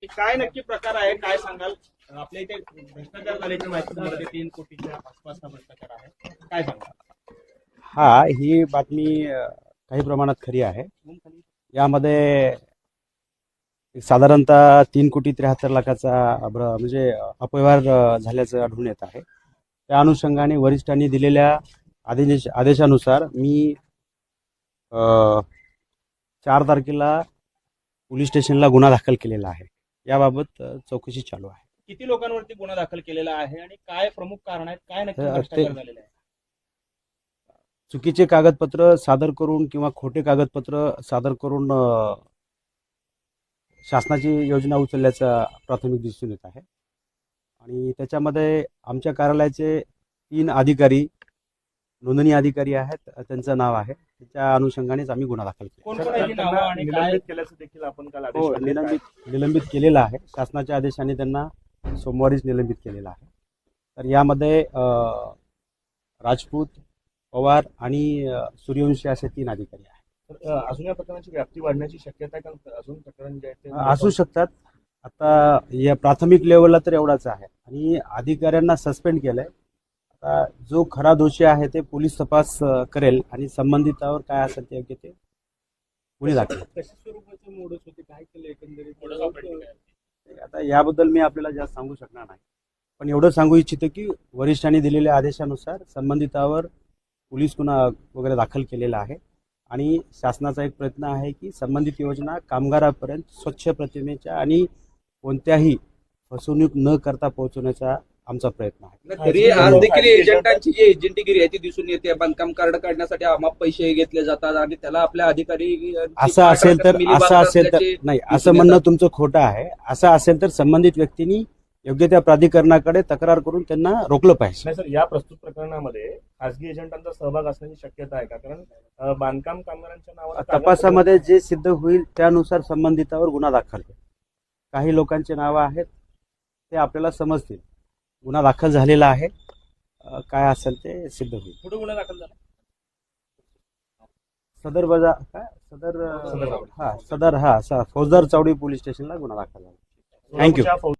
काय नक्की प्रकार आहे, काय सांगाल? आपल्या इथे भ्रष्टाचार झाल्याची माहिती तुम्हाला 3 कोटीच्या आसपासचा भ्रष्टाचार आहे, काय सांगाल? हा, ही बातमी काही प्रमाणात खरी आहे. यामध्ये साधारणतः 3,73,00,000 म्हणजे अपव्यवहार झाल्याचं आढळून येत आहे. त्या अनुषंगाने वरिष्ठांनी दिलेल्या आदेशानुसार मी 4 तारखेला पोलीस स्टेशनला गुन्हा दाखल केलेला आहे. याबाबत चौकशी चालू आहे. किती लोकांवरती गुन्हा दाखल केलेला आहे आणि काय प्रमुख कारण आहेत, काय नक्की ते- भ्रष्टाचार झालेला आहे? चुकीचे कागदपत्र सादर करून किंवा खोटे कागदपत्र सादर करून शासनाची योजना उचलल्याचा प्राथमिक दिसून येत आहे. आणि त्याच्यामध्ये आमच्या कार्यालयाचे 3 अधिकारी, नोंदणी अधिकारी आहेत, त्यांचं नाव आहे. त्याच्या अनुषंगानेच आम्ही गुन्हा दाखल केला. कोण कोण याची नावं आणि काय निलंबित केल्याचं देखील आपण काल आदेश हो, दिले. निलंबित केलेलं आहे. शासनाच्या आदेशाने त्यांना सोमवारीच निलंबित केलेलं आहे. तर यामध्ये राजपूत, पवार आणि सूर्यवंशी असे 3 अधिकारी आहेत. तर अजून या प्रकरणाची व्याप्ती वाढण्याची शक्यता आहे का? अजून प्रकरण जे आहे ते असू शकतात. आता या प्राथमिक लेवलला तर एवढाच आहे आणि अधिकाऱ्यांना सस्पेंड केलंय. आता जो खरा दोषी आहे ते पोलीस तपास करेल आणि संबंधितावर काय असेल ते योग्य ते गुन्हे दाखल. कशा स्वरूपाचे मोडस होते, काय केलं एकंदरीत? आता याबद्दल मी आपल्याला जास्त सांगू शकणार नाही, पण एवढं सांगू इच्छितो की वरिष्ठांनी दिलेल्या आदेशानुसार संबंधितावर पोलीस गुन्हा वगैरे दाखल केलेला आहे आणि शासनाचा एक प्रयत्न आहे की संबंधित योजना कामगारापर्यंत स्वच्छ प्रतिमेच्या आणि कोणत्याही फसवणूक न करता पोहोचवण्याचा आमचा प्रयत्न आहे. तरी आज देखील एजंटांची जी एजंटीगिरी आहे ती दिसून येते. बांधकाम कार्ड काढण्यासाठी अमाप पैसे घेतले जातात आणि त्याला आपल्या अधिकारी असं असेल तर नाही, असं म्हणणं तुमचं खोटं आहे. असं असेल तर संबंधित व्यक्तींनी योग्य त्या प्राधिकरणाकडे तक्रार करून त्यांना रोखलं पाहिजे. नाही सर, या प्रस्तुत प्रकरणामध्ये खासगी एजंटांचा सहभाग असण्याची शक्यता आहे का? कारण बांधकाम कामगारांच्या नावावर तपासामध्ये जे सिद्ध होईल त्यानुसार संबंधितावर गुन्हा दाखल होईल. काही लोकांचे नावं आहेत ते आपल्याला समजतील. गुन्हा दाखल झालेला आहे, काय असेल ते सिद्ध होईल. कुठे गुन्हा दाखल झाला? सदर फौजदार चावडी पोलीस स्टेशनला गुन्हा दाखल झाला. थँक्यू.